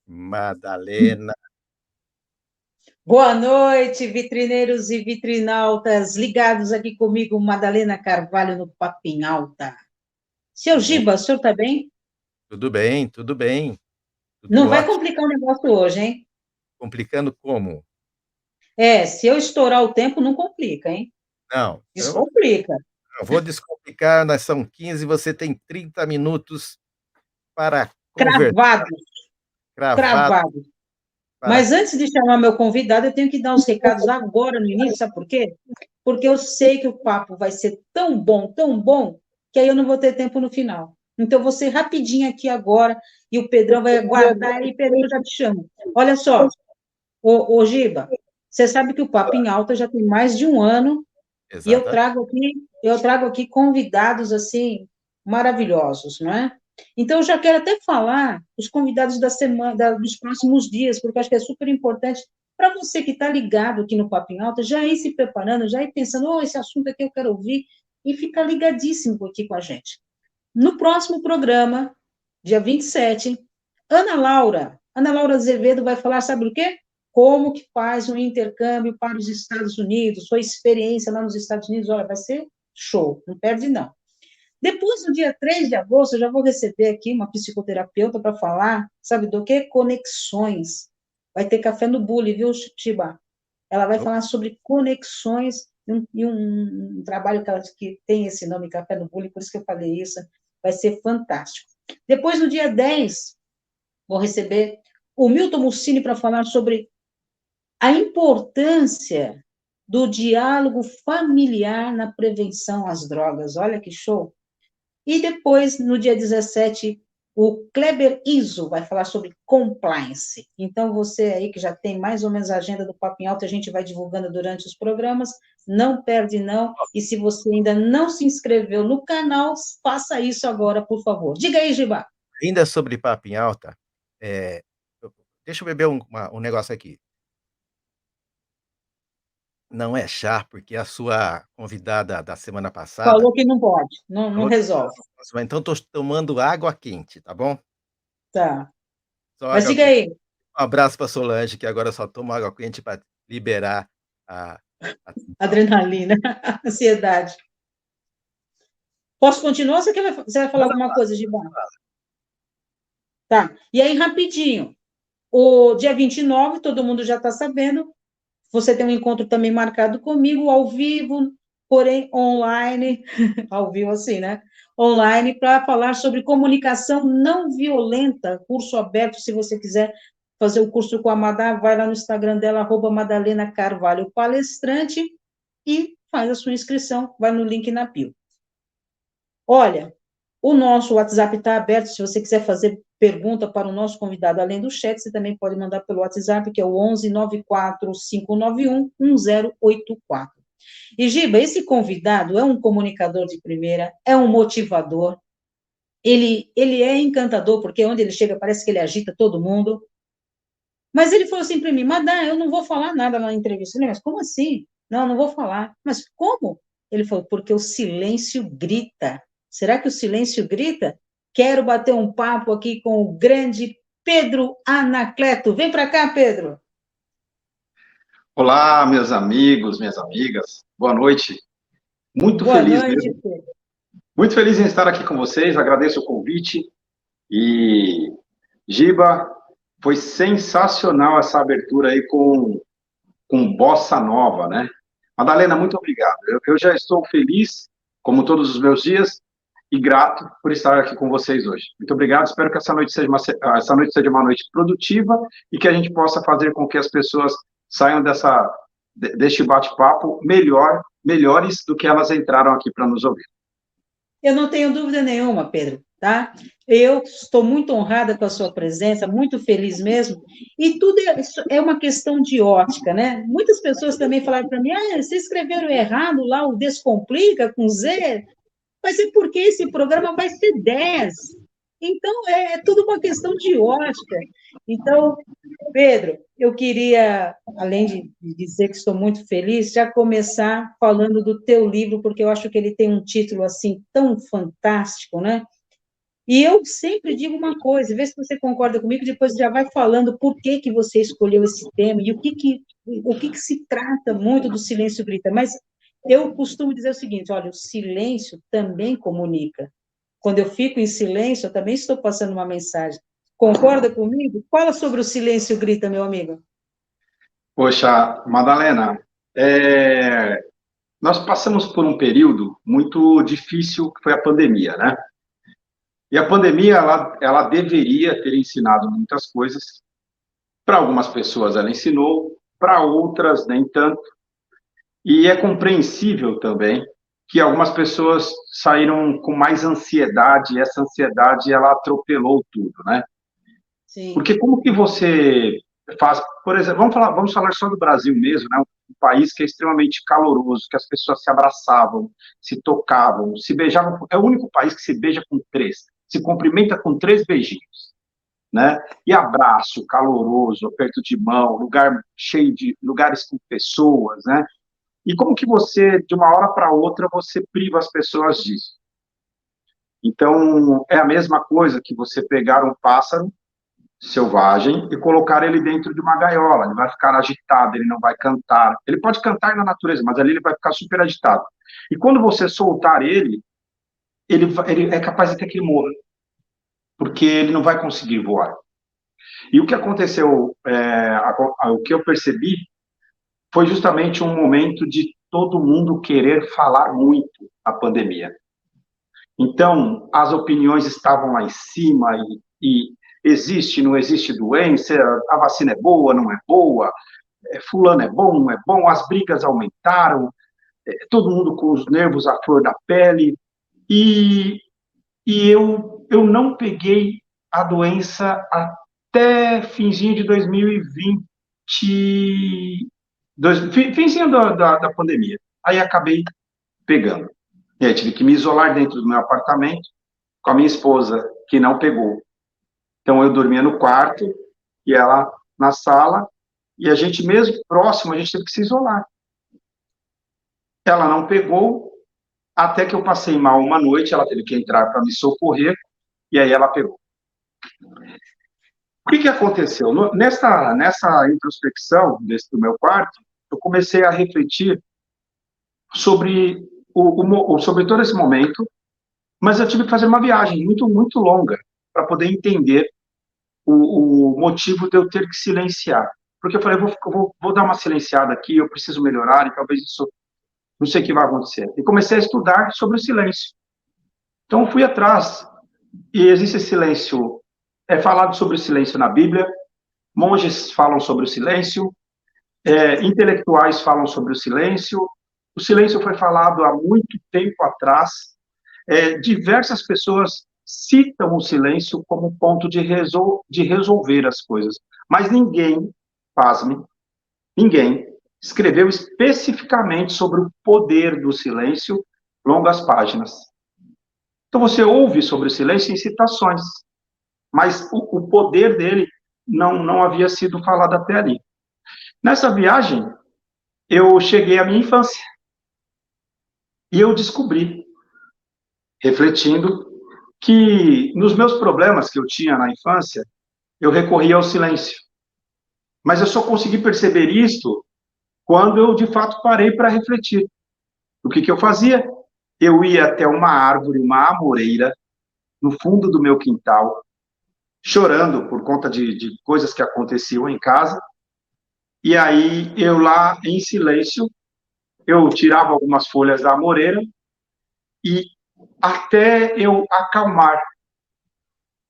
Madalena, Boa noite, vitrineiros e vitrinautas, ligados aqui comigo, Madalena Carvalho, no Papo em Alta. Seu oh, Giba, o senhor está bem? tudo bem, tudo Não vai ótimo. complicar o negócio hoje, hein? Complicando como? Se eu estourar o tempo, não complica, hein? Não, Descomplica. eu vou descomplicar, nós são 15, você tem 30 minutos para conversar, Cravado, cravado cravado. para... Mas antes de chamar meu convidado, eu tenho que dar os recados agora no início, sabe por quê? Porque eu sei que o papo vai ser tão bom, que aí eu não vou ter tempo no final. Então, eu vou ser rapidinho aqui agora, e o Pedrão vai aguardar, e Pedrão, eu já te chamo. Olha só, ô Giba, você sabe que o Papo em Alta já tem mais de um ano, e Exatamente. eu trago aqui convidados, assim, maravilhosos, não é? Então, eu já quero até falar os convidados da semana, dos próximos dias, porque eu acho que é super importante para você que está ligado aqui no Papo em Alta, já ir se preparando, já ir pensando, oh, esse assunto aqui eu quero ouvir, e ficar ligadíssimo aqui com a gente. No próximo programa, dia 27, Ana Laura Azevedo vai falar, sabe o quê? Como que faz um intercâmbio para os Estados Unidos, sua experiência lá nos Estados Unidos, olha, vai ser show, não perde não. Depois, no dia 3 de agosto, eu já vou receber aqui uma psicoterapeuta para falar, sabe do quê? Conexões. Vai ter café no bule, viu, Chiba? Ela vai falar sobre conexões e um trabalho que tem esse nome, Café no Bule, por isso que eu falei isso, vai ser fantástico. Depois, no dia 10, vou receber o Milton Mussini para falar sobre a importância do diálogo familiar na prevenção às drogas. Olha que show! E depois, no dia 17, o Kleber Iso vai falar sobre compliance. Então, você aí que já tem mais ou menos a agenda do Papo em Alto, a gente vai divulgando durante os programas, não perde não. E se você ainda não se inscreveu no canal, faça isso agora, por favor. Diga aí, Giba. Ainda sobre papo em alta, é, deixa eu beber um negócio aqui. Não é chá, porque a sua convidada da semana passada Falou que não pode, não falou que resolve. então estou tomando água quente, tá bom? Tá. Só Mas água diga quente. aí, Um abraço para Solange, que agora só toma água quente para liberar a a tensão. adrenalina, ansiedade. Posso continuar ou você vai falar alguma coisa, Giba? Tá. E aí, rapidinho, o dia 29, todo mundo já está sabendo, você tem um encontro também marcado comigo, ao vivo, porém online, ao vivo assim, né? Online, para falar sobre comunicação não violenta, curso aberto, se você quiser fazer o curso com a Madá, vai lá no Instagram dela, Madalena Carvalho Palestrante, e faz a sua inscrição, vai no link na bio. Olha, o nosso WhatsApp está aberto, se você quiser fazer pergunta para o nosso convidado, além do chat, você também pode mandar pelo WhatsApp, que é o 11 94 591 1084. E, Giba, esse convidado é um comunicador de primeira, é um motivador, ele é encantador, porque onde ele chega parece que ele agita todo mundo, mas ele falou assim para mim, Madá, eu não vou falar nada na entrevista. Eu falei, mas como assim? Não, não vou falar. Mas como? Ele falou, porque o silêncio grita. Será que o silêncio grita? Quero bater um papo aqui com o grande Pedro Anacleto. Vem para cá, Pedro. Olá, meus amigos, minhas amigas. Boa noite. Muito Boa feliz noite, mesmo. Pedro. Muito feliz em estar aqui com vocês. Agradeço o convite. E, Giba, foi sensacional essa abertura aí com Bossa Nova, né? Madalena, muito obrigado. Eu já estou feliz, como todos os meus dias, e grato por estar aqui com vocês hoje. Muito obrigado. Espero que essa noite seja uma noite produtiva e que a gente possa fazer com que as pessoas saiam deste bate-papo melhores do que elas entraram aqui para nos ouvir. Eu não tenho dúvida nenhuma, Pedro, tá? Eu estou muito honrada com a sua presença, muito feliz mesmo, e tudo é uma questão de ótica, né? Muitas pessoas também falaram para mim, vocês escreveram errado lá, o Descomplica, com Z, mas é porque esse programa vai ser 10. Então, é tudo uma questão de ótica. Então, Pedro, eu queria, além de dizer que estou muito feliz, já começar falando do teu livro, porque eu acho que ele tem um título assim tão fantástico, né? E eu sempre digo uma coisa, vê se você concorda comigo, depois já vai falando por que que você escolheu esse tema e o que se trata muito do silêncio grita. Mas eu costumo dizer o seguinte, olha, o silêncio também comunica. Quando eu fico em silêncio, eu também estou passando uma mensagem. Concorda comigo? Fala sobre o silêncio grita, meu amigo. Poxa, Madalena, nós passamos por um período muito difícil, que foi a pandemia, né? E a pandemia, ela deveria ter ensinado muitas coisas. Para algumas pessoas ela ensinou, para outras nem tanto. E é compreensível também que algumas pessoas saíram com mais ansiedade, e essa ansiedade ela atropelou tudo, né? Sim. Porque como que você faz, por exemplo, vamos falar só do Brasil mesmo, né? Um país que é extremamente caloroso, que as pessoas se abraçavam, se tocavam, se beijavam. É o único país que se beija com três, se cumprimenta com três beijinhos, né? E abraço caloroso, aperto de mão, lugar cheio de lugares com pessoas, né? E como que você, de uma hora para outra, você priva as pessoas disso? Então, é a mesma coisa que você pegar um pássaro selvagem e colocar ele dentro de uma gaiola. Ele vai ficar agitado, ele não vai cantar. Ele pode cantar na natureza, mas ali ele vai ficar super agitado. E quando você soltar ele, ele é capaz até que ele morra, porque ele não vai conseguir voar. E o que aconteceu, o que eu percebi, foi justamente um momento de todo mundo querer falar muito a pandemia. Então, as opiniões estavam lá em cima e existe, não existe doença, a vacina é boa, não é boa, fulano é bom, não é bom, as brigas aumentaram, todo mundo com os nervos à flor da pele, e, e eu não peguei a doença até finzinho de 2020, finzinho da pandemia. Aí acabei pegando. E aí tive que me isolar dentro do meu apartamento com a minha esposa, que não pegou. Então eu dormia no quarto e ela na sala, e a gente mesmo próximo, a gente teve que se isolar. Ela não pegou, até que eu passei mal uma noite, ela teve que entrar para me socorrer, e aí ela pegou. O que aconteceu? Nessa introspecção do meu quarto, eu comecei a refletir sobre, sobre todo esse momento, mas eu tive que fazer uma viagem muito, muito longa para poder entender o motivo de eu ter que silenciar. Porque eu falei, vou dar uma silenciada aqui, eu preciso melhorar, e talvez isso, não sei o que vai acontecer. E comecei a estudar sobre o silêncio. Então, eu fui atrás, e existe silêncio, é falado sobre o silêncio na Bíblia, monges falam sobre o silêncio, intelectuais falam sobre o silêncio foi falado há muito tempo atrás, diversas pessoas citam o silêncio como ponto de resolver as coisas, mas ninguém, pasme, ninguém escreveu especificamente sobre o poder do silêncio, longas páginas. Então você ouve sobre o silêncio em citações, mas o poder dele não havia sido falado até ali. Nessa viagem, eu cheguei à minha infância e eu descobri, refletindo, que nos meus problemas que eu tinha na infância, eu recorria ao silêncio. Mas eu só consegui perceber isto quando eu, de fato, parei para refletir. O que eu fazia? Eu ia até uma árvore, uma amoreira, no fundo do meu quintal, chorando por conta de coisas que aconteciam em casa, e aí eu lá, em silêncio, eu tirava algumas folhas da amoreira e até eu acalmar.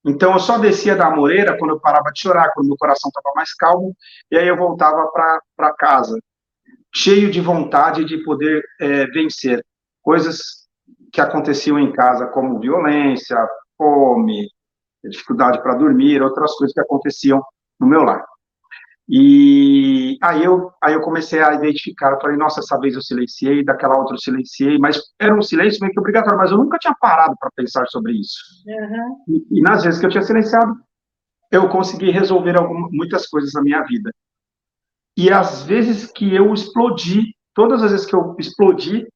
Então, eu só descia da amoreira quando eu parava de chorar, quando meu coração estava mais calmo, e aí eu voltava para casa, cheio de vontade de poder vencer coisas que aconteciam em casa, como violência, fome, dificuldade para dormir, outras coisas que aconteciam no meu lar. E aí eu comecei a identificar, eu falei, nossa, essa vez eu silenciei, daquela outra eu silenciei, mas era um silêncio meio que obrigatório, mas eu nunca tinha parado para pensar sobre isso. Uhum. E nas vezes que eu tinha silenciado, eu consegui resolver muitas coisas na minha vida. E às vezes que eu explodi, todas as vezes que eu explodi,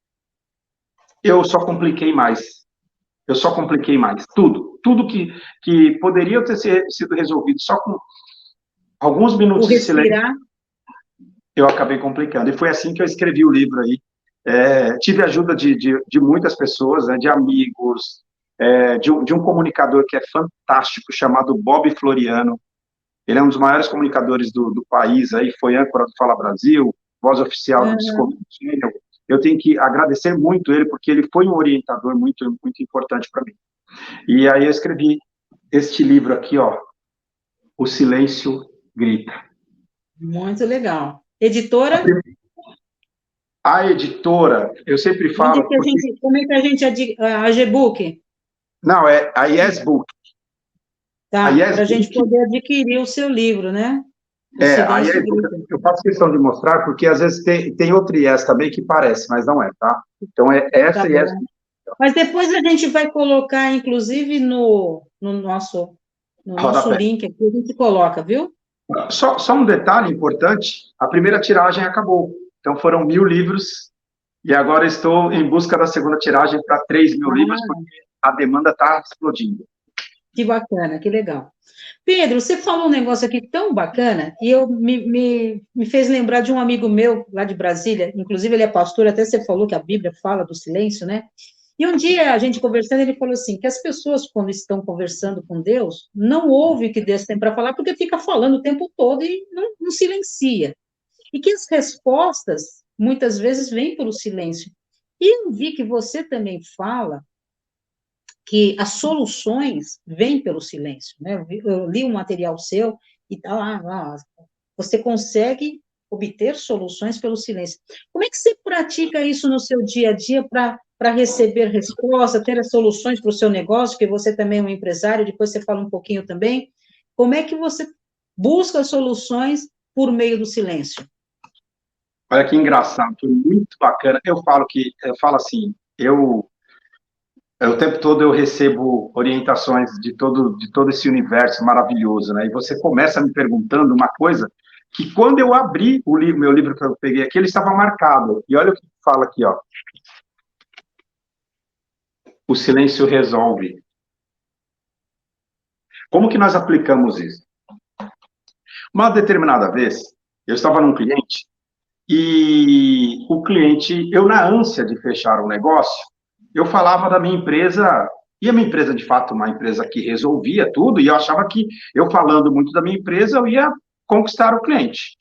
eu só compliquei mais. eu só compliquei mais. Tudo que poderia ter sido resolvido só com alguns O minutos de silêncio, respirar. eu acabei complicando. E foi assim que eu escrevi o livro aí. Tive ajuda de muitas pessoas, né, de amigos, de um comunicador que é fantástico, chamado Bob Floriano. Ele é um dos maiores comunicadores do país, aí foi âncora do Fala Brasil, voz oficial do Aham. Discovery Channel. Eu tenho que agradecer muito ele, porque ele foi um orientador muito, muito importante para mim. E aí eu escrevi este livro aqui, ó, O Silêncio Grita. Muito legal. Editora? A editora, eu sempre Onde falo, que a porque... gente, como é que a gente a Gbook? Não, é a Yes Book. A Tá, Yes para a gente Book, poder adquirir o seu livro, né? O a Silêncio Yes Book, Grita. eu faço questão de mostrar, porque às vezes tem outro Yes também que parece, mas não é, tá? Então é Tá essa Yes bom. Mas depois a gente vai colocar, inclusive, no nosso Rodapé. link aqui, a gente coloca, viu? Só um detalhe importante, a primeira tiragem acabou. Então foram 1.000 livros, e agora estou em busca da segunda tiragem para 3.000 livros, Ah, porque a demanda está explodindo. que bacana, que legal. Pedro, você falou um negócio aqui tão bacana, e me fez lembrar de um amigo meu, lá de Brasília, inclusive ele é pastor, até você falou que a Bíblia fala do silêncio, né? E um dia, a gente conversando, ele falou assim, que as pessoas, quando estão conversando com Deus, não ouvem o que Deus tem para falar, porque fica falando o tempo todo e não silencia. E que as respostas, muitas vezes, vêm pelo silêncio. E eu vi que você também fala que as soluções vêm pelo silêncio, né? Eu li um material seu e tá lá, você consegue obter soluções pelo silêncio. Como é que você pratica isso no seu dia a dia para receber resposta, ter as soluções para o seu negócio, que você também é um empresário, depois você fala um pouquinho também. Como é que você busca soluções por meio do silêncio? Olha que engraçado, foi muito bacana. Eu falo assim, o tempo todo eu recebo orientações de todo esse universo maravilhoso, né? E você começa me perguntando uma coisa que quando eu abri meu livro que eu peguei aqui, ele estava marcado. E olha o que fala aqui, ó. O silêncio resolve. Como que nós aplicamos isso? Uma determinada vez, eu estava num cliente e o cliente, eu na ânsia de fechar um negócio, eu falava da minha empresa, e a minha empresa, de fato, uma empresa que resolvia tudo, e eu achava que eu falando muito da minha empresa, eu ia conquistar o cliente.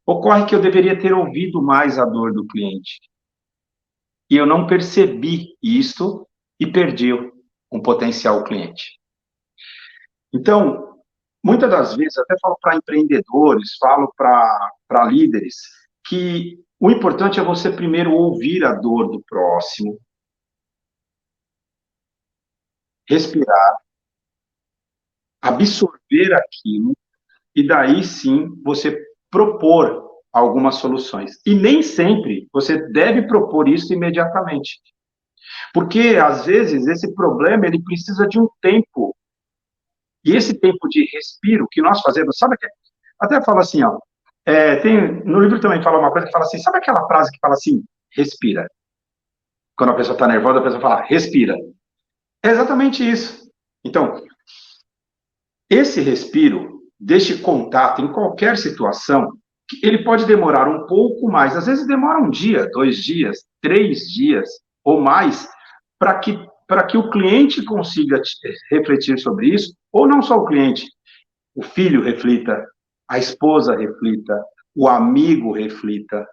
Ocorre que eu deveria ter ouvido mais a dor do cliente. E eu não percebi isto e perdi um potencial cliente. Então, muitas das vezes, até falo para empreendedores, falo para líderes, que o importante é você primeiro ouvir a dor do próximo, respirar, absorver aquilo, e daí sim você propor algumas soluções. E nem sempre você deve propor isso imediatamente. Porque, às vezes, esse problema ele precisa de um tempo. E esse tempo de respiro que nós fazemos, sabe que até fala assim, ó, no livro também fala uma coisa que fala assim, sabe aquela frase que fala assim, respira? Quando a pessoa está nervosa, a pessoa fala, respira. É exatamente isso. Então, esse respiro, deste contato em qualquer situação, ele pode demorar um pouco mais, às vezes demora 1 dia, 2 dias, 3 dias ou mais, para que o cliente consiga refletir sobre isso, ou não só o cliente, o filho reflita, a esposa reflita, o amigo reflita,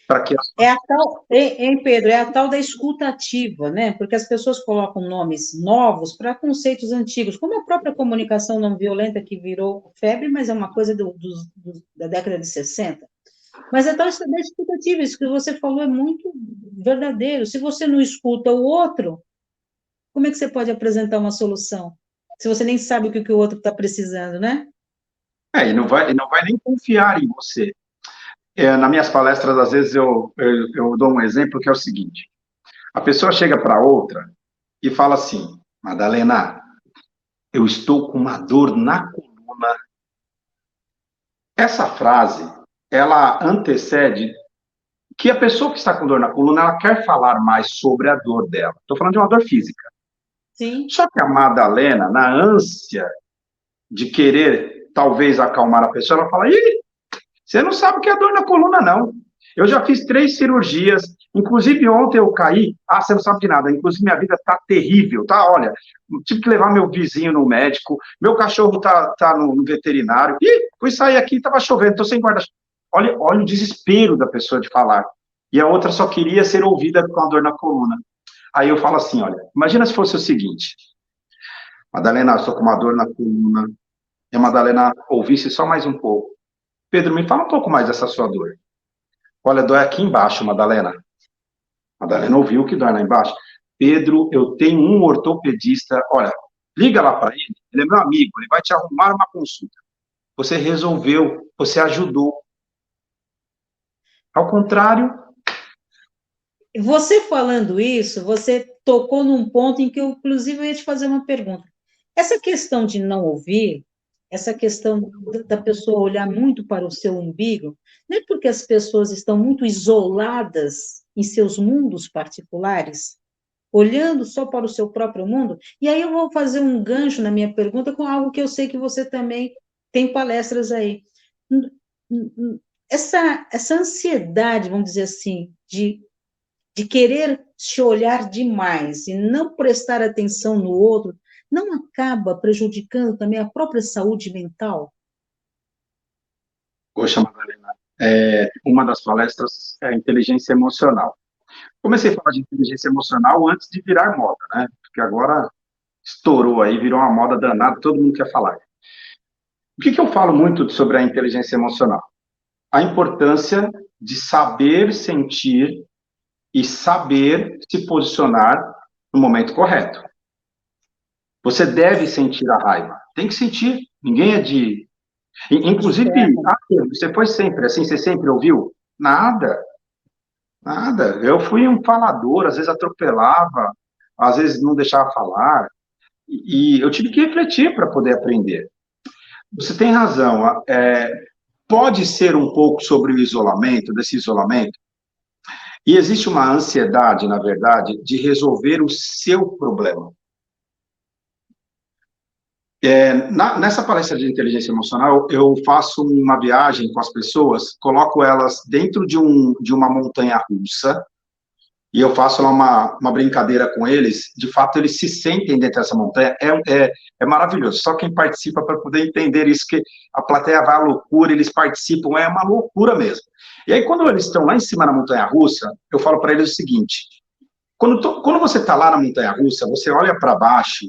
para que as... É a tal, hein, Pedro, é a tal da escuta ativa, né? Porque as pessoas colocam nomes novos para conceitos antigos, como a própria comunicação não violenta que virou febre, mas é uma coisa da década de 60. Mas a tal da escuta ativa, isso que você falou é muito verdadeiro. Se você não escuta o outro, como é que você pode apresentar uma solução? Se você nem sabe o que o outro está precisando, né? E não vai nem confiar em você. Nas minhas palestras, às vezes, eu dou um exemplo que é o seguinte: a pessoa chega para outra e fala assim, Madalena, eu estou com uma dor na coluna. Essa frase, ela antecede que a pessoa que está com dor na coluna, ela quer falar mais sobre a dor dela. Estou falando de uma dor física. Sim. Só que a Madalena, na ânsia de querer, talvez, acalmar a pessoa, ela fala, ih, você não sabe o que é dor na coluna, não. Eu já fiz 3 cirurgias, inclusive ontem eu caí, você não sabe de nada, inclusive minha vida tá terrível, tá? Olha, tive que levar meu vizinho no médico, meu cachorro tá no veterinário, fui sair aqui, tava chovendo, tô sem guarda-chuva. Olha o desespero da pessoa de falar. E a outra só queria ser ouvida com a dor na coluna. Aí eu falo assim, olha, imagina se fosse o seguinte, Madalena, eu estou com uma dor na coluna, e a Madalena ouvisse só mais um pouco. Pedro, me fala um pouco mais dessa sua dor. Olha, dói aqui embaixo, Madalena. Madalena ouviu que dói lá embaixo. Pedro, eu tenho um ortopedista. Olha, liga lá para ele é meu amigo, ele vai te arrumar uma consulta. Você resolveu, você ajudou. Ao contrário. Você falando isso, você tocou num ponto em que eu, inclusive, eu ia te fazer uma pergunta. Essa questão de não ouvir, essa questão da pessoa olhar muito para o seu umbigo, não é porque as pessoas estão muito isoladas em seus mundos particulares, olhando só para o seu próprio mundo? E aí eu vou fazer um gancho na minha pergunta com algo que eu sei que você também tem palestras aí. Essa ansiedade, vamos dizer assim, de querer se olhar demais e não prestar atenção no outro, não acaba prejudicando também a própria saúde mental? Poxa, Madalena, uma das palestras é inteligência emocional. Comecei a falar de inteligência emocional antes de virar moda, né? Porque agora estourou aí, virou uma moda danada, todo mundo quer falar. O que eu falo muito sobre a inteligência emocional? A importância de saber sentir e saber se posicionar no momento correto. Você deve sentir a raiva. Tem que sentir. Ninguém é de... Inclusive, você foi sempre assim? Você sempre ouviu? Nada. Nada. Eu fui um falador, às vezes atropelava, às vezes não deixava falar. E eu tive que refletir para poder aprender. Você tem razão. Pode ser um pouco sobre o isolamento, desse isolamento. E existe uma ansiedade, na verdade, de resolver o seu problema. Nessa palestra de inteligência emocional, eu faço uma viagem com as pessoas, coloco elas dentro de uma montanha-russa, e eu faço uma brincadeira com eles, de fato eles se sentem dentro dessa montanha, é maravilhoso, só quem participa para poder entender isso, que a plateia vai à loucura, eles participam, é uma loucura mesmo. E aí quando eles estão lá em cima na montanha-russa, eu falo para eles o seguinte, quando você está lá na montanha-russa, você olha para baixo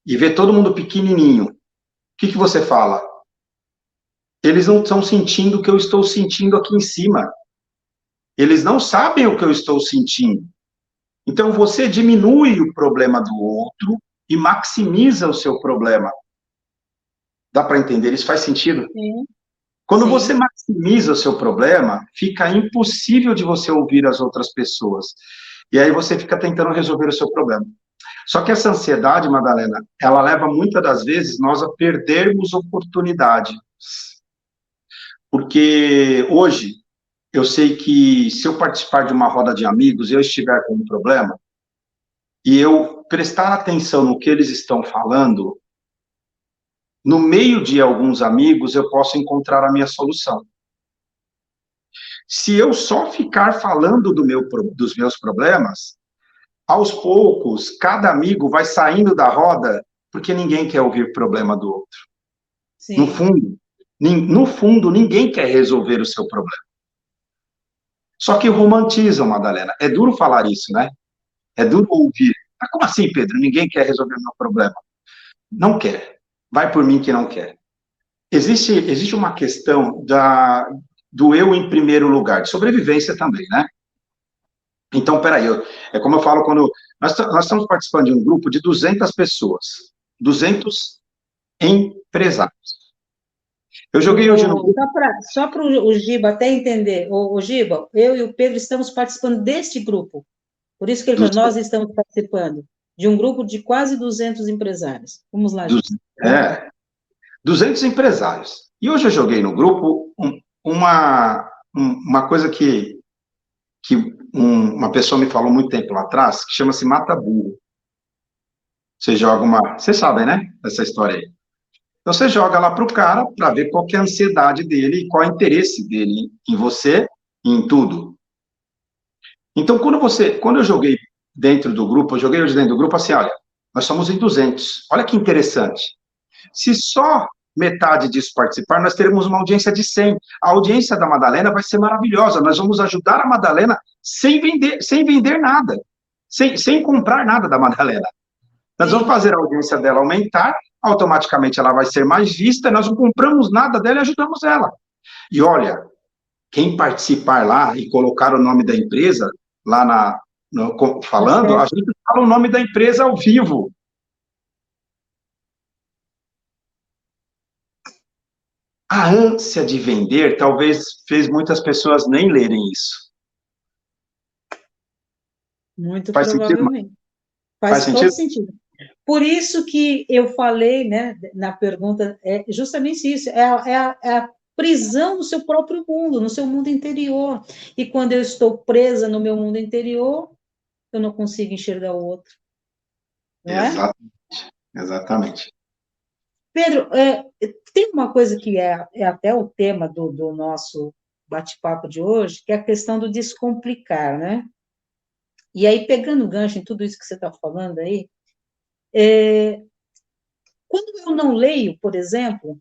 e vê todo mundo pequenininho, o que você fala? Eles não estão sentindo o que eu estou sentindo aqui em cima. Eles não sabem o que eu estou sentindo. Então, você diminui o problema do outro e maximiza o seu problema. Dá para entender? Isso faz sentido? Sim. Quando você maximiza o seu problema, fica impossível de você ouvir as outras pessoas. E aí você fica tentando resolver o seu problema. Só que essa ansiedade, Madalena, ela leva muitas das vezes nós a perdermos oportunidades. Porque hoje, eu sei que se eu participar de uma roda de amigos e eu estiver com um problema, e eu prestar atenção no que eles estão falando, no meio de alguns amigos eu posso encontrar a minha solução. Se eu só ficar falando dos meus problemas, aos poucos, cada amigo vai saindo da roda, porque ninguém quer ouvir o problema do outro. Sim. No fundo, ninguém quer resolver o seu problema. Só que romantizam, Madalena. É duro falar isso, né? É duro ouvir. Mas como assim, Pedro? Ninguém quer resolver o meu problema. Não quer. Vai por mim que não quer. Existe uma questão do eu em primeiro lugar, de sobrevivência também, né? Então, peraí, é como eu falo quando... Nós estamos participando de um grupo de 200 pessoas. 200 empresários. Eu joguei hoje no grupo... Só para o Giba até entender. O Giba, eu e o Pedro estamos participando deste grupo. Por isso que ele falou, nós estamos participando de um grupo de quase 200 empresários. Vamos lá, Giba. 200 empresários. E hoje eu joguei no grupo uma coisa que que uma pessoa me falou muito tempo lá atrás, que chama-se mata-burro. Você joga uma... Vocês sabem, né? Essa história aí. Então, você joga lá para o cara para ver qual que é a ansiedade dele e qual é o interesse dele em você e em tudo. Então, quando eu joguei dentro do grupo, eu joguei hoje dentro do grupo assim, olha, nós somos em 200. Olha que interessante. Se só metade disso participar, nós teremos uma audiência de 100. A audiência da Madalena vai ser maravilhosa. Nós vamos ajudar a Madalena sem vender nada, sem comprar nada da Madalena. Nós vamos fazer a audiência dela aumentar, automaticamente ela vai ser mais vista, nós não compramos nada dela e ajudamos ela. E olha, quem participar lá e colocar o nome da empresa lá falando, a gente fala o nome da empresa ao vivo. A ânsia de vender talvez fez muitas pessoas nem lerem isso. Muito Faz sentido? provavelmente. Faz Faz todo sentido? sentido. Por isso que eu falei, né, na pergunta, é justamente isso, é a prisão no seu próprio mundo, no seu mundo interior. E quando eu estou presa no meu mundo interior, eu não consigo enxergar o outro. Não é? Exatamente. Pedro, tem uma coisa que é até o tema do nosso bate-papo de hoje, que é a questão do descomplicar, né? E aí, pegando o gancho em tudo isso que você está falando aí, quando eu não leio, por exemplo,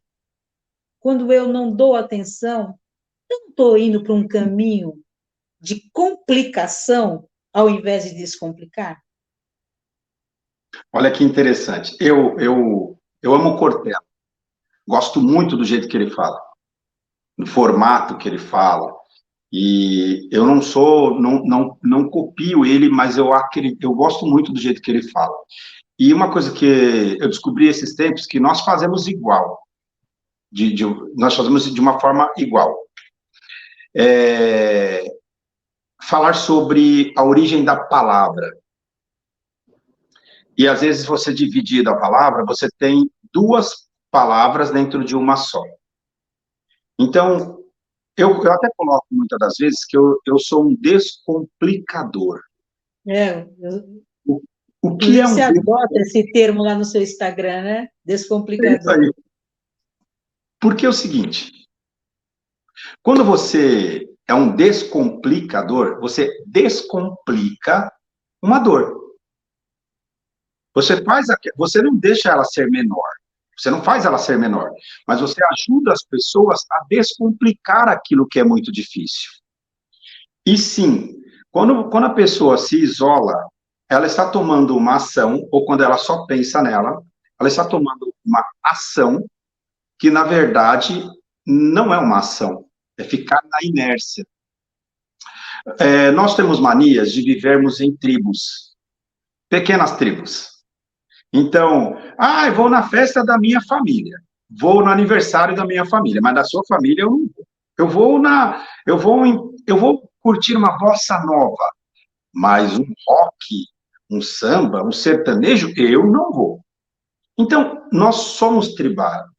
quando eu não dou atenção, eu não estou indo para um caminho de complicação ao invés de descomplicar? Olha que interessante. Eu amo o Cortella. Gosto muito do jeito que ele fala, do formato que ele fala. E eu não copio ele, mas eu gosto muito do jeito que ele fala. E uma coisa que eu descobri esses tempos, que nós fazemos igual. Nós fazemos de uma forma igual. Falar sobre a origem da palavra. E às vezes você dividir a palavra, você tem duas palavras dentro de uma só. Então, eu até coloco muitas das vezes que eu sou um descomplicador. O que é um você adota esse termo lá no seu Instagram, né? Descomplicador. É isso aí. Porque é o seguinte, quando você é um descomplicador, você descomplica uma dor. Você não deixa ela ser menor. Você não faz ela ser menor, mas você ajuda as pessoas a descomplicar aquilo que é muito difícil. E sim, quando a pessoa se isola, ela está tomando uma ação, ou quando ela só pensa nela, ela está tomando uma ação que, na verdade, não é uma ação, é ficar na inércia. Nós temos manias de vivermos em tribos, pequenas tribos. Então, eu vou na festa da minha família, vou no aniversário da minha família, mas da sua família eu não vou. Eu vou curtir uma bossa nova, mas um rock, um samba, um sertanejo, eu não vou. Então, nós somos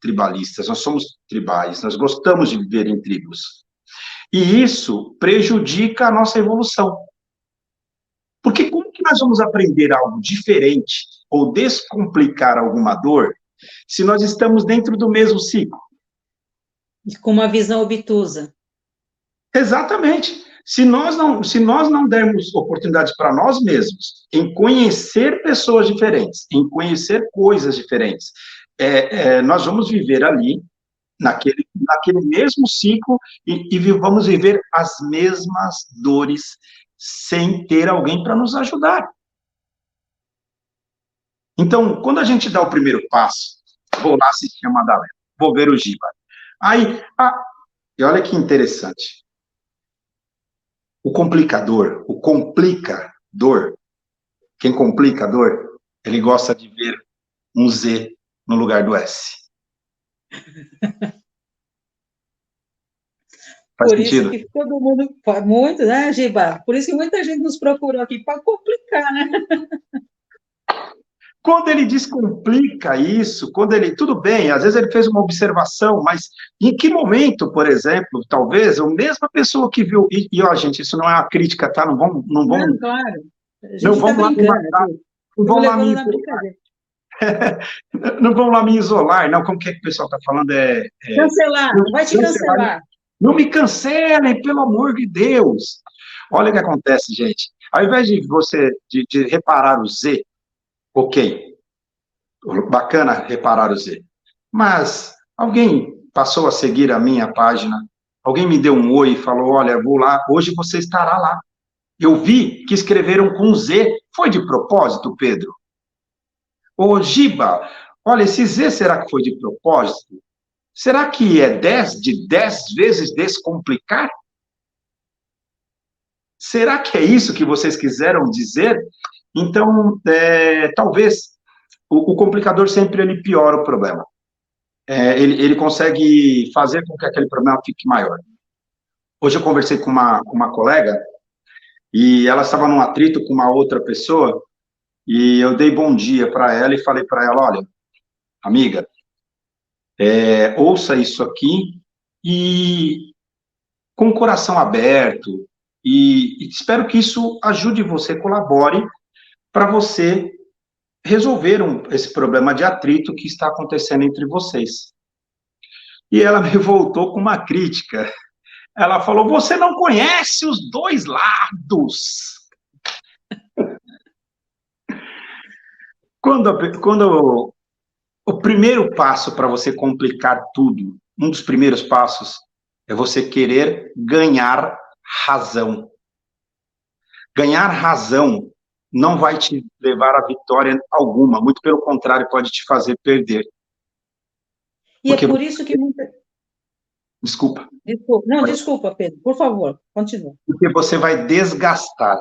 tribalistas, nós somos tribais, nós gostamos de viver em tribos. E isso prejudica a nossa evolução. Porque como que nós vamos aprender algo diferente ou descomplicar alguma dor se nós estamos dentro do mesmo ciclo? Com uma visão obtusa. Exatamente. Se nós não dermos oportunidade para nós mesmos em conhecer pessoas diferentes, em conhecer coisas diferentes, nós vamos viver ali, naquele mesmo ciclo, e vamos viver as mesmas dores sem ter alguém para nos ajudar. Então, quando a gente dá o primeiro passo, vou lá assistir a Madalena, vou ver o Giba. E olha que interessante. O complicador, quem complica a dor, ele gosta de ver um Z no lugar do S. Faz Por sentido? isso que todo mundo, muito, né, Giba? Por isso que muita gente nos procurou aqui para complicar, né? Quando ele descomplica isso, quando ele, tudo bem, às vezes ele fez uma observação, mas em que momento, por exemplo, talvez a mesma pessoa que viu, ó, gente, isso não é uma crítica, tá? Não vamos, Não, claro. A gente não está vamos lá me brincando matar, aqui. não vão lá me Levando na isolar, brincadeira. não vão lá me isolar, não, como que é que o pessoal está falando? Cancelar, vai te cancelar. Não me cancelem, pelo amor de Deus. Olha o que acontece, gente. Ao invés de você de reparar o Z, ok, bacana reparar o Z, mas alguém passou a seguir a minha página, alguém me deu um oi e falou, olha, vou lá, hoje você estará lá. Eu vi que escreveram com Z, foi de propósito, Pedro? Ô, Giba, olha, esse Z será que foi de propósito? Será que é 10 de 10 vezes descomplicar? Será que é isso que vocês quiseram dizer? Então, talvez o complicador sempre ele piora o problema. Ele consegue fazer com que aquele problema fique maior. Hoje eu conversei com uma colega e ela estava num atrito com uma outra pessoa e eu dei bom dia para ela e falei para ela, olha, amiga, ouça isso aqui e com o coração aberto e espero que isso ajude você, colabore para você resolver esse problema de atrito que está acontecendo entre vocês. E ela me voltou com uma crítica. Ela falou, você não conhece os dois lados. Quando o primeiro passo para você complicar tudo, um dos primeiros passos, é você querer ganhar razão. Ganhar razão não vai te levar a vitória alguma, muito pelo contrário, pode te fazer perder. E porque... é por isso que muita... Desculpa. Não, desculpa, Pedro, por favor, continua. Porque você vai desgastar.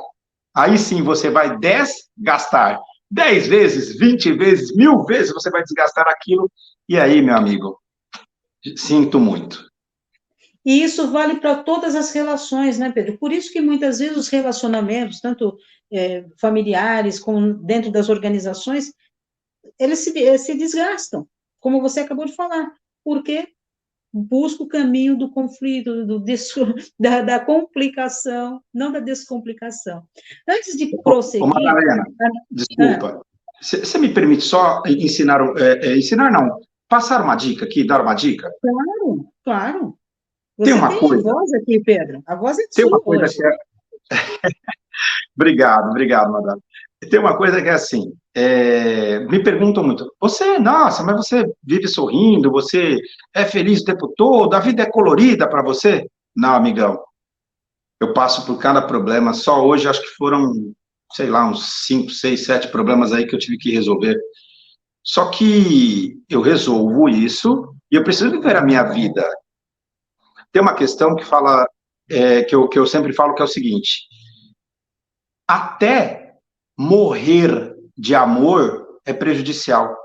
Aí sim, você vai desgastar. 10 vezes, 20 vezes, 1000 vezes você vai desgastar aquilo. E aí, meu amigo, sinto muito. E isso vale para todas as relações, né, Pedro? Por isso que muitas vezes os relacionamentos, tanto familiares como dentro das organizações, eles se desgastam, como você acabou de falar. Porque busca o caminho do conflito, da complicação, não da descomplicação. Antes de prosseguir... Ô, Madalena, desculpa. Você me permite só ensinar... ensinar não, passar uma dica aqui, dar uma dica? Claro, claro. Você tem uma coisa... a voz aqui, Pedro. A voz é tem sua uma coisa hoje. Que obrigado, Madalena. Tem uma coisa que é assim, me perguntam muito, nossa, mas você vive sorrindo, você é feliz o tempo todo, a vida é colorida para você? Não, amigão, eu passo por cada problema, só hoje acho que foram, sei lá, uns 5, 6, 7 problemas aí que eu tive que resolver. Só que eu resolvo isso e eu preciso viver a minha vida. Tem uma questão que fala, que eu sempre falo, que é o seguinte, até morrer de amor é prejudicial.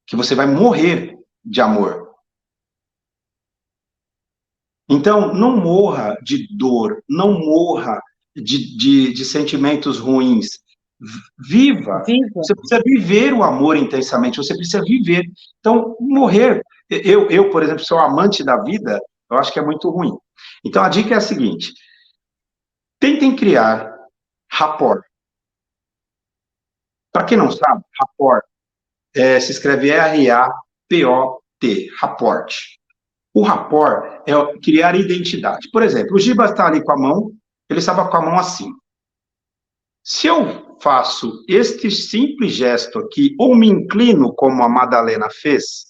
Que você vai morrer de amor. Então, não morra de dor, não morra de sentimentos ruins. Viva. Você precisa viver o amor intensamente, você precisa viver. Então, morrer... Eu, por exemplo, sou amante da vida, eu acho que é muito ruim. Então, a dica é a seguinte, tentem criar rapport. Para quem não sabe, rapport se escreve R-A-P-O-T, rapport. O rapport é criar identidade. Por exemplo, o Giba está ali com a mão, ele estava com a mão assim. Se eu faço este simples gesto aqui, ou me inclino como a Madalena fez,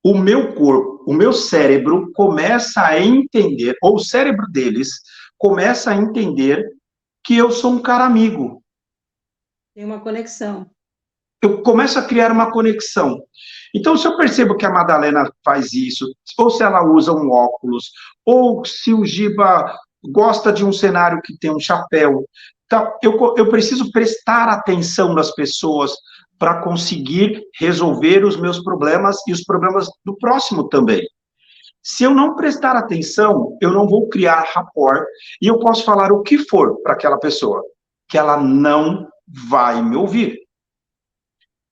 o meu corpo, o meu cérebro começa a entender, ou o cérebro deles começa a entender que eu sou um cara amigo. Tem uma conexão. Eu começo a criar uma conexão. Então, se eu percebo que a Madalena faz isso, ou se ela usa um óculos, ou se o Giba gosta de um cenário que tem um chapéu, então, eu preciso prestar atenção nas pessoas para conseguir resolver os meus problemas e os problemas do próximo também. Se eu não prestar atenção, eu não vou criar rapport, e eu posso falar o que for para aquela pessoa, que ela não vai me ouvir.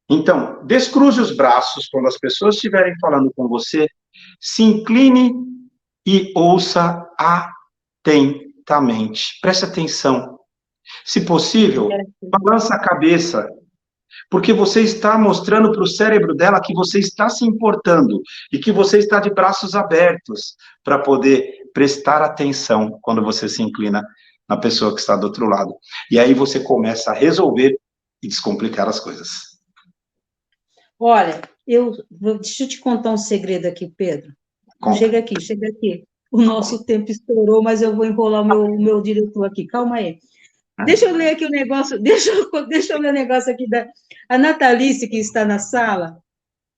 Então, descruze os braços quando as pessoas estiverem falando com você, se incline e ouça atentamente. Preste atenção. Se possível, balança a cabeça, porque você está mostrando para o cérebro dela que você está se importando e que você está de braços abertos para poder prestar atenção quando você se inclina na pessoa que está do outro lado. E aí você começa a resolver e descomplicar as coisas. Olha, deixa eu te contar um segredo aqui, Pedro. Conta. Chega aqui. O nosso tempo estourou, mas eu vou enrolar o meu diretor aqui. Calma aí. Deixa eu ler aqui o negócio, deixa eu ler o negócio aqui a Natalice, que está na sala,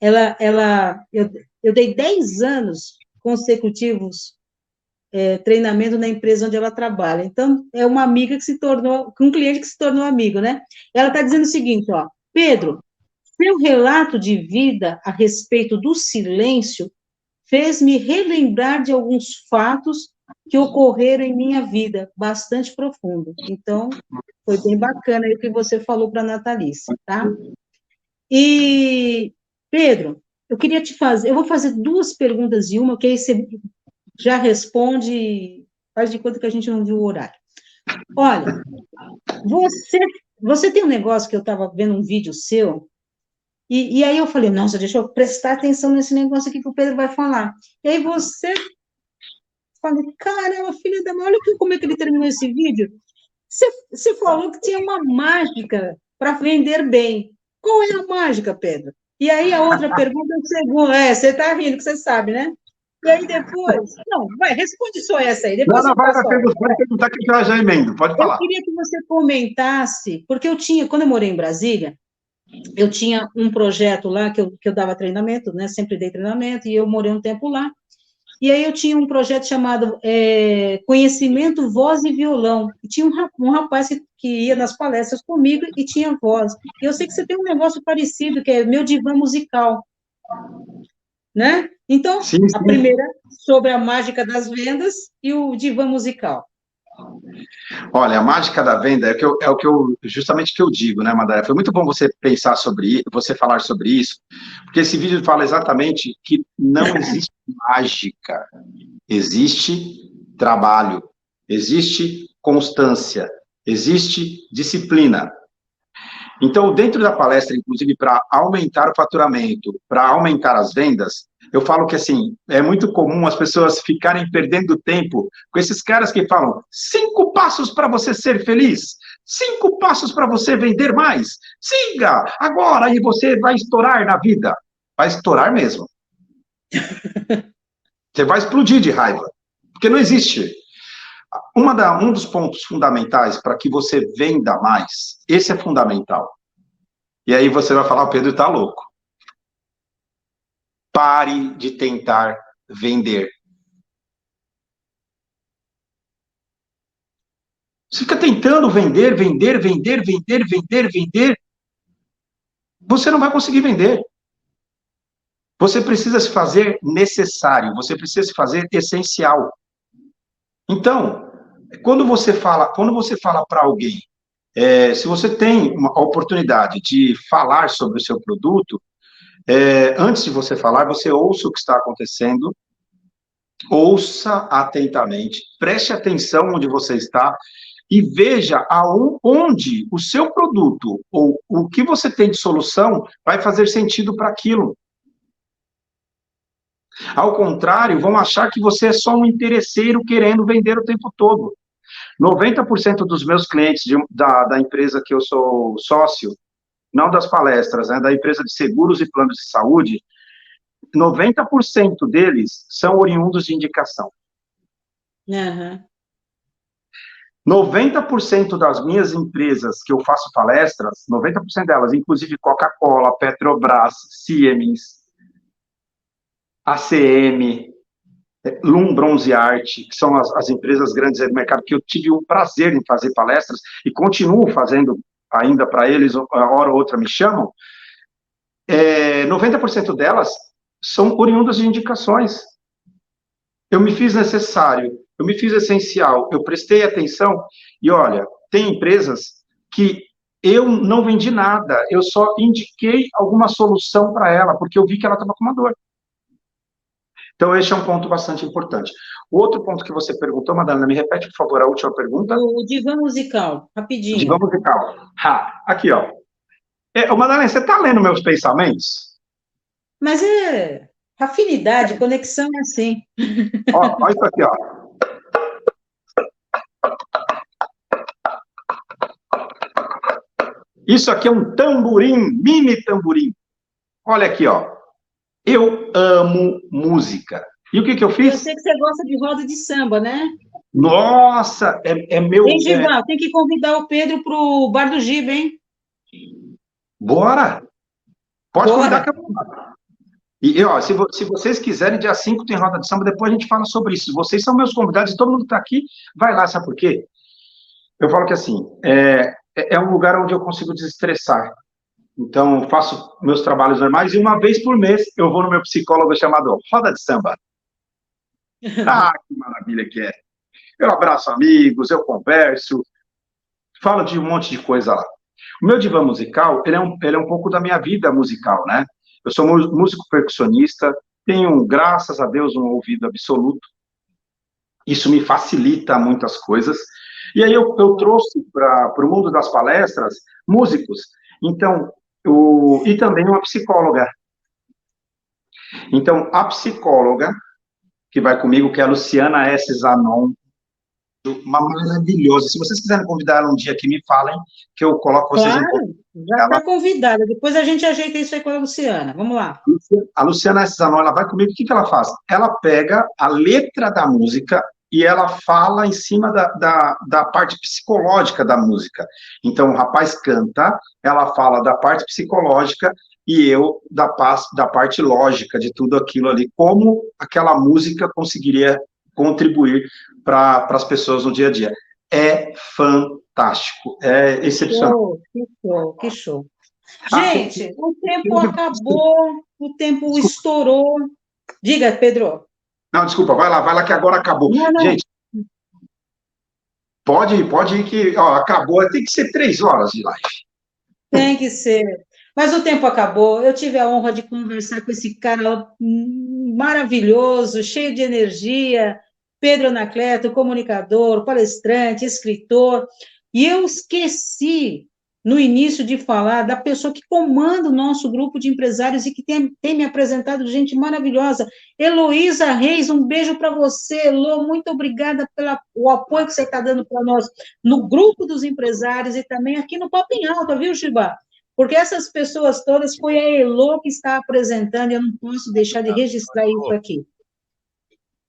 eu dei 10 anos consecutivos treinamento na empresa onde ela trabalha. Então, é uma amiga que se tornou, um cliente que se tornou amigo, né? Ela está dizendo o seguinte, ó, Pedro, seu relato de vida a respeito do silêncio fez-me relembrar de alguns fatos que ocorreram em minha vida, bastante profundo. Então, foi bem bacana aí o que você falou para a Natalice, tá? E, Pedro, eu vou fazer 2 perguntas e uma, que aí você já responde, faz de conta que a gente não viu o horário. Olha, você tem um negócio que eu estava vendo um vídeo seu, e aí eu falei, nossa, deixa eu prestar atenção nesse negócio aqui que o Pedro vai falar. E aí você... Falei, caramba, filha da mãe, olha como é que ele terminou esse vídeo. Você falou que tinha uma mágica para vender bem. Qual é a mágica, Pedro? E aí a outra pergunta é o segundo. Você está rindo, que você sabe, né? E aí depois... Não, vai, responde só essa aí. Depois Não, pode perguntar que eu já emendo, pode falar. Eu queria que você comentasse, porque quando eu morei em Brasília, eu tinha um projeto lá que eu dava treinamento, né? Sempre dei treinamento, e eu morei um tempo lá. E aí eu tinha um projeto chamado Conhecimento, Voz e Violão. E tinha um rapaz que ia nas palestras comigo e tinha voz. E eu sei que você tem um negócio parecido, que é meu divã musical. Né? Então, sim. A primeira sobre a mágica das vendas e o divã musical. Olha, a mágica da venda justamente o que eu digo, né, Madalena? Foi muito bom você pensar você falar sobre isso, porque esse vídeo fala exatamente que não existe mágica, existe trabalho, existe constância, existe disciplina. Então, dentro da palestra, inclusive, para aumentar o faturamento, para aumentar as vendas, eu falo que, assim, é muito comum as pessoas ficarem perdendo tempo com esses caras que falam 5 passos para você ser feliz, 5 passos para você vender mais, siga, agora, e você vai estourar na vida. Vai estourar mesmo. Você vai explodir de raiva, porque não existe. Um dos pontos fundamentais para que você venda mais, esse é fundamental. E aí você vai falar, o Pedro está louco. Pare de tentar vender. Você fica tentando vender. Você não vai conseguir vender. Você precisa se fazer necessário, você precisa se fazer essencial. Então, quando você fala para alguém, se você tem a oportunidade de falar sobre o seu produto, antes de você falar, você ouça o que está acontecendo, ouça atentamente, preste atenção onde você está e veja onde o seu produto ou o que você tem de solução vai fazer sentido para aquilo. Ao contrário, vão achar que você é só um interesseiro querendo vender o tempo todo. 90% dos meus clientes da empresa que eu sou sócio, não das palestras, né, da empresa de seguros e planos de saúde, 90% deles são oriundos de indicação. Uhum. 90% das minhas empresas que eu faço palestras, 90% delas, inclusive Coca-Cola, Petrobras, Siemens, ACM, Lum Bronze Art, que são as empresas grandes do mercado, que eu tive o prazer em fazer palestras e continuo fazendo ainda para eles, hora ou outra me chamam, 90% delas são oriundas de indicações. Eu me fiz necessário, eu me fiz essencial, eu prestei atenção, e olha, tem empresas que eu não vendi nada, eu só indiquei alguma solução para ela, porque eu vi que ela estava com uma dor. Então, esse é um ponto bastante importante. O outro ponto que você perguntou, Madalena, me repete, por favor, a última pergunta. O divã musical, rapidinho. Divã musical. Aqui, ó. Madalena, você está lendo meus pensamentos? Mas afinidade, conexão é assim. Olha isso aqui, ó. Isso aqui é um tamborim, mini tamborim. Olha aqui, ó. Eu amo música. E o que eu fiz? Eu sei que você gosta de roda de samba, né? Nossa, é meu... Hein, Giba, tem que convidar o Pedro para o Bar do Giba, hein? Bora! Pode convidar que eu vou. E, ó, se vocês quiserem, dia 5 tem roda de samba, depois a gente fala sobre isso. Vocês são meus convidados, todo mundo que está aqui, vai lá, sabe por quê? Eu falo que, assim, é um lugar onde eu consigo desestressar. Então, faço meus trabalhos normais e uma vez por mês eu vou no meu psicólogo chamado Roda de Samba. Ah, que maravilha que é. Eu abraço amigos, eu converso, falo de um monte de coisa lá. O meu divã musical, ele é um pouco da minha vida musical, né? Eu sou músico percussionista, tenho, graças a Deus, um ouvido absoluto. Isso me facilita muitas coisas. E aí eu trouxe para o mundo das palestras músicos. Então, e também uma psicóloga. Então, a psicóloga que vai comigo, que é a Luciana S. Zanon, uma maravilhosa. Se vocês quiserem convidar ela um dia aqui, me falem, que eu coloco vocês claro, em já está convidada. Depois a gente ajeita isso aí com a Luciana. Vamos lá. A Luciana S. Zanon, ela vai comigo, o que ela faz? Ela pega a letra da música e ela fala em cima da parte psicológica da música. Então, o rapaz canta, ela fala da parte psicológica e eu da parte lógica de tudo aquilo ali, como aquela música conseguiria contribuir para as pessoas no dia a dia. É fantástico, é excepcional. Que show, que show. Gente, o tempo acabou, o tempo estourou. Diga, Pedro. Não, desculpa, vai lá que agora acabou. Não. Gente, pode ir que acabou, tem que ser 3 horas de live. Tem que ser. Mas o tempo acabou. Eu tive a honra de conversar com esse cara maravilhoso, cheio de energia, Pedro Anacleto, comunicador, palestrante, escritor. E eu esqueci, no início, de falar da pessoa que comanda o nosso grupo de empresários e que tem me apresentado gente maravilhosa. Heloísa Reis, um beijo para você, Elo. Muito obrigada pelo apoio que você está dando para nós no grupo dos empresários e também aqui no Papo em Alta, viu, Giba? Porque essas pessoas todas foi a Elo que está apresentando e eu não posso deixar de registrar isso aqui.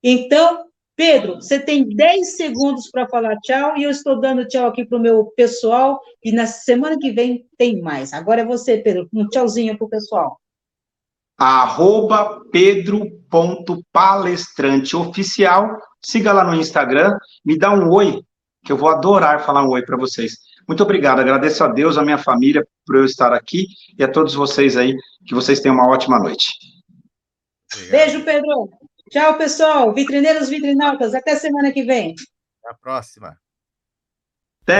Então, Pedro, você tem 10 segundos para falar tchau e eu estou dando tchau aqui para o meu pessoal e na semana que vem tem mais. Agora é você, Pedro, um tchauzinho para o pessoal. @pedro.palestranteoficial. Siga lá no Instagram, me dá um oi, que eu vou adorar falar um oi para vocês. Muito obrigado, agradeço a Deus, a minha família, por eu estar aqui, e a todos vocês aí, que vocês tenham uma ótima noite. Obrigado. Beijo, Pedro. Tchau, pessoal. Vitrineiros, vitrinautas, até semana que vem. Até a próxima. Até!